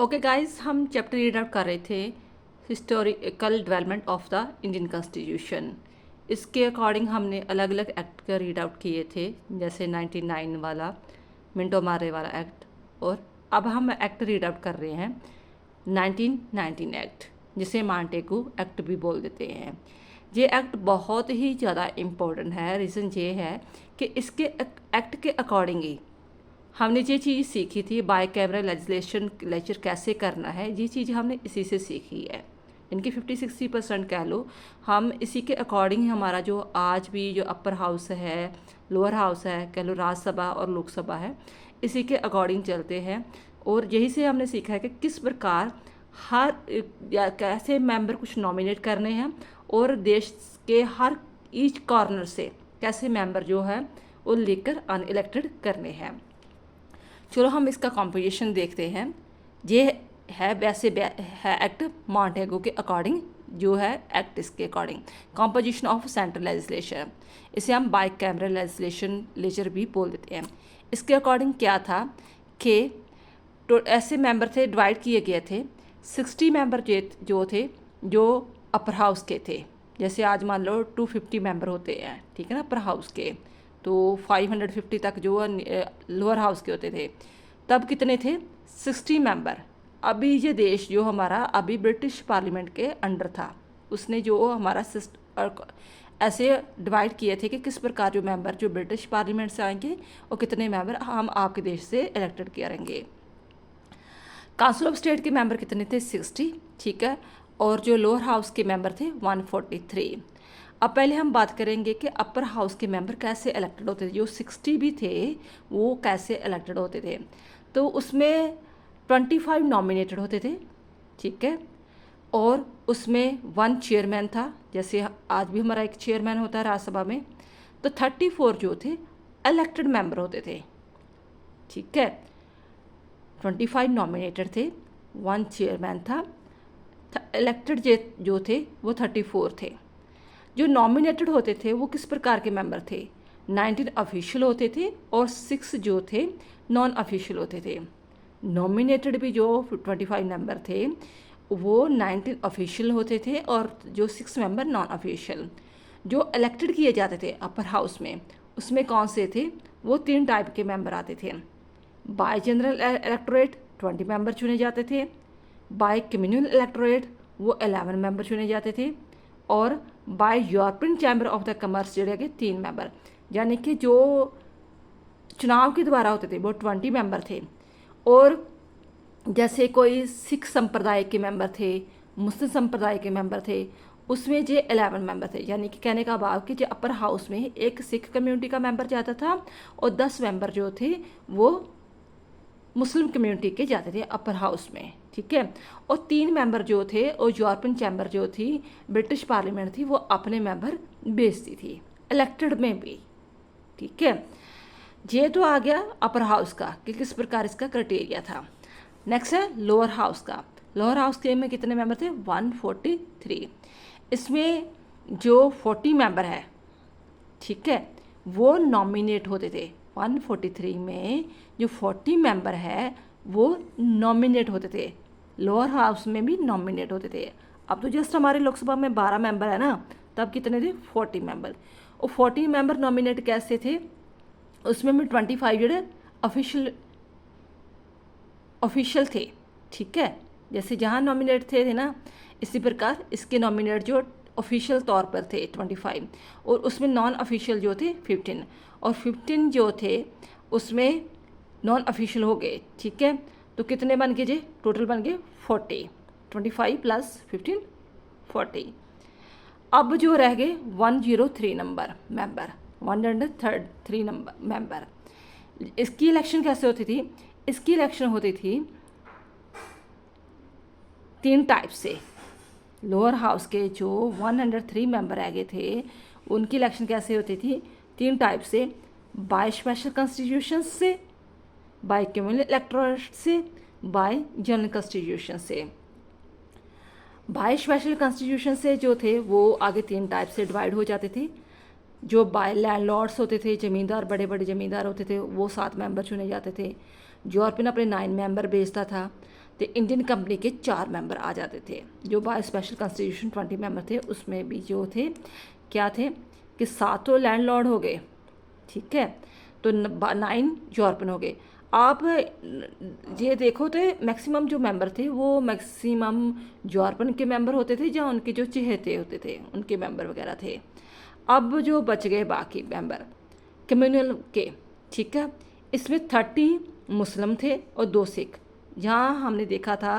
Okay guys, हम chapter read out कर रहे थे historical development of the Indian constitution. इसके अकॉर्डिंग हमने अलग अलग एक्ट का रीड आउट किए थे, जैसे 99 वाला, मिंटो मारे वाला एक्ट। और अब हम एक्ट रीड आउट कर रहे हैं 1919 एक्ट, जिसे मांटेगू एक्ट भी बोल देते हैं। ये एक्ट बहुत ही ज़्यादा इम्पोर्टेंट है। रीज़न ये है कि इसके एक्ट के अकॉर्डिंग ही हमने ये चीज़ सीखी थी, बाय कैमरा लेजिस्लेशन लेक्चर कैसे करना है, ये चीज़ हमने इसी से सीखी है। इनकी 50-60% कह लो, हम इसी के अकॉर्डिंग हमारा जो आज भी जो अपर हाउस है, लोअर हाउस है, कह लो राज्यसभा और लोकसभा है, इसी के अकॉर्डिंग चलते हैं। और यही से हमने सीखा है कि किस प्रकार हर या कैसे मेंबर कुछ नॉमिनेट करने हैं और देश के हर ईच कॉर्नर से कैसे मेंबर जो है वो लेकर अनइलेक्टेड करने हैं। चलो हम इसका कॉम्पोजिशन देखते हैं। ये है वैसे है एक्ट मॉन्टेगू के अकॉर्डिंग, जो है एक्ट इसके according composition of central legislation, इसे हम बाई कैमरा लेजिस्लेशन लेजर भी बोल देते हैं। इसके अकॉर्डिंग क्या था कि ऐसे मेंबर थे, डिवाइड किए गए थे। 60 मेंबर जो थे जो अपर हाउस के थे, जैसे आज मान लो 250 मेंबर होते हैं, ठीक है ना, अपर हाउस के, तो 550 तक जो लोअर हाउस के होते थे। तब कितने थे? 60 मेंबर। अभी ये देश जो हमारा अभी ब्रिटिश पार्लियामेंट के अंडर था, उसने जो हमारा ऐसे डिवाइड किए थे कि किस प्रकार जो मेंबर जो ब्रिटिश पार्लियामेंट से आएंगे और कितने मेंबर हम आपके देश से इलेक्टेड करेंगे। काउंसिल ऑफ स्टेट के मेंबर कितने थे? 60, ठीक है। और जो लोअर हाउस के मेंबर थे 143। अब पहले हम बात करेंगे कि अपर हाउस के मेंबर कैसे इलेक्टेड होते थे। जो 60 भी थे वो कैसे इलेक्टेड होते थे, तो उसमें 25 नॉमिनेटेड होते थे, ठीक है। और उसमें 1 चेयरमैन था, जैसे आज भी हमारा एक चेयरमैन होता है राज्यसभा में। तो 34 जो थे इलेक्टेड मेंबर होते थे, ठीक है। 25 नॉमिनेटेड थे, 1 चेयरमैन था, इलेक्टेड जो थे वो 34 थे। जो नॉमिनेटेड होते थे वो किस प्रकार के मेंबर थे? 19 ऑफिशियल होते थे और 6 जो थे नॉन ऑफिशियल होते थे। नॉमिनेटेड भी जो 25 मेंबर थे वो 19 ऑफिशियल होते थे और जो 6 मेंबर नॉन ऑफिशियल। जो इलेक्टेड किए जाते थे अपर हाउस में, उसमें कौन से थे? वो 3 टाइप के मेंबर आते थे। बाय जनरल इलेक्टोरेट 20 मेंबर चुने जाते थे, बाय कम्युनल इलेक्टोरेट वो 11 मेंबर चुने जाते थे, और bye European chamber of the commerce जोड़े के 3 मेंबर। यानी कि जो चुनाव के द्वारा होते थे वो 20 मेंबर थे। और जैसे कोई सिख संप्रदाय के मेंबर थे, मुस्लिम संप्रदाय के मेंबर थे, उसमें जो 11 मेंबर थे। यानी कि कहने का भाव कि जो अपर हाउस में एक सिख कम्युनिटी का मेंबर जाता था और 10 मेंबर जो थे वो मुस्लिम कम्युनिटी के जाते थे अपर हाउस में, ठीक है। और 3 मेंबर जो थे और यूरोपियन चैम्बर जो थी, ब्रिटिश पार्लियामेंट थी, वो अपने मेंबर भेजती थी इलेक्टेड में भी, ठीक है। ये तो आ गया अपर हाउस का कि किस प्रकार इसका क्राइटेरिया था। नेक्स्ट है लोअर हाउस का। लोअर हाउस के में कितने मेंबर थे? 143। इसमें जो 40 मेंबर है, ठीक है, वो नॉमिनेट होते थे। 143 में जो 40 मेंबर है वो नॉमिनेट होते थे। लोअर हाउस में भी नॉमिनेट होते थे। अब तो जस्ट हमारे लोकसभा में 12 मेंबर है ना, तब कितने थे? 40 मेंबर। और 40 मेंबर नॉमिनेट कैसे थे? उसमें भी 25 जोड़े ऑफिशियल थे, ठीक है। जैसे जहाँ नॉमिनेट थे ना, इसी प्रकार इसके नॉमिनेट जो ऑफिशियल तौर पर थे 25, और उसमें नॉन ऑफिशियल जो थे 15, और 15 जो थे उसमें नॉन ऑफिशियल हो गए, ठीक है। तो कितने बन गए जी? टोटल बन गए 40। 25 + 15 40। अब जो रह गए 103 नंबर मेंबर, 103 नंबर मेंबर। इसकी इलेक्शन कैसे होती थी? इसकी इलेक्शन होती थी 3 टाइप से। लोअर हाउस के जो 103 मेंबर रह गए थे उनकी इलेक्शन कैसे होती थी? 3 टाइप से, बाय स्पेशल कॉन्स्टिट्यूशन से, बाय कम्युनल इलेक्टोरेट से, बाय जनरल कॉन्स्टिट्यूशन से। बाय स्पेशल कॉन्स्टिट्यूशन से जो थे वो आगे 3 टाइप से डिवाइड हो जाते थे। जो बाय लैंडलॉर्ड्स होते थे, ज़मींदार, बड़े बड़े ज़मींदार होते थे, वो 7 मेंबर चुने जाते थे। यूरोपियन अपने 9 मेंबर भेजता था। तो इंडियन कंपनी के 4 मेंबर आ जाते थे। जो बाय स्पेशल कॉन्स्टिट्यूशन 20 मेंबर थे, उसमें भी जो थे क्या थे कि 7 तो लैंडलॉर्ड हो गए, ठीक है, तो 9 यूरोपियन हो गए। आप ये देखो तो मैक्सिमम जो मेंबर थे वो मैक्सिमम यूरोपियन के मेंबर होते थे, या उनके जो चहेते होते थे उनके मेंबर वगैरह थे। अब जो बच गए बाकी मेंबर कम्युनल के, ठीक है, इसमें 30 मुस्लिम थे और 2 सिख। यहाँ हमने देखा था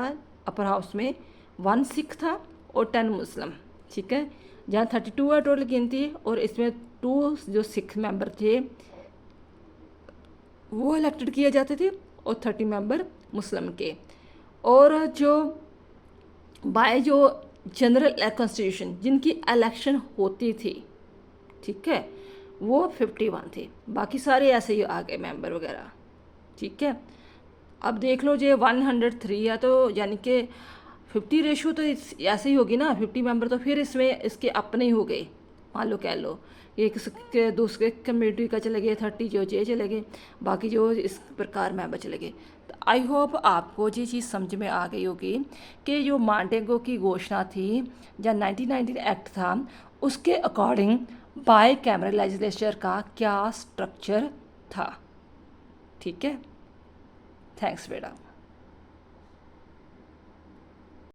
अपर हाउस में 1 सिख था और 10 मुस्लिम, ठीक है। जहाँ 32 है टोटल गिनती, और इसमें 2 जो सिख मेंबर थे वो इलेक्टेड किए जाते थे और 30 मेंबर मुस्लिम के। और जो बाय जो जनरल कॉन्स्टिट्यूशन जिनकी इलेक्शन होती थी, ठीक है, वो 51 थे, बाकी सारे ऐसे ही आ गए मेंबर वगैरह, ठीक है। अब देख लो जो 103 है, तो यानी कि 50 रेशो तो ऐसे ही होगी ना, 50 मेंबर तो फिर इसमें इसके अपने ही हो गए, मान लो कह लो एक के दूसरे कम्युनिटी का चले गए 30 जो ये चले गए, बाकी जो इस प्रकार मेंबर चले गए। तो आई होप आपको ये चीज़ समझ में आ गई होगी कि जो मॉन्टेगो की घोषणा थी या 1919 एक्ट था, उसके अकॉर्डिंग बाय कैमरल लेजिस्लेचर का क्या स्ट्रक्चर था, ठीक है। थैंक्स बेटा।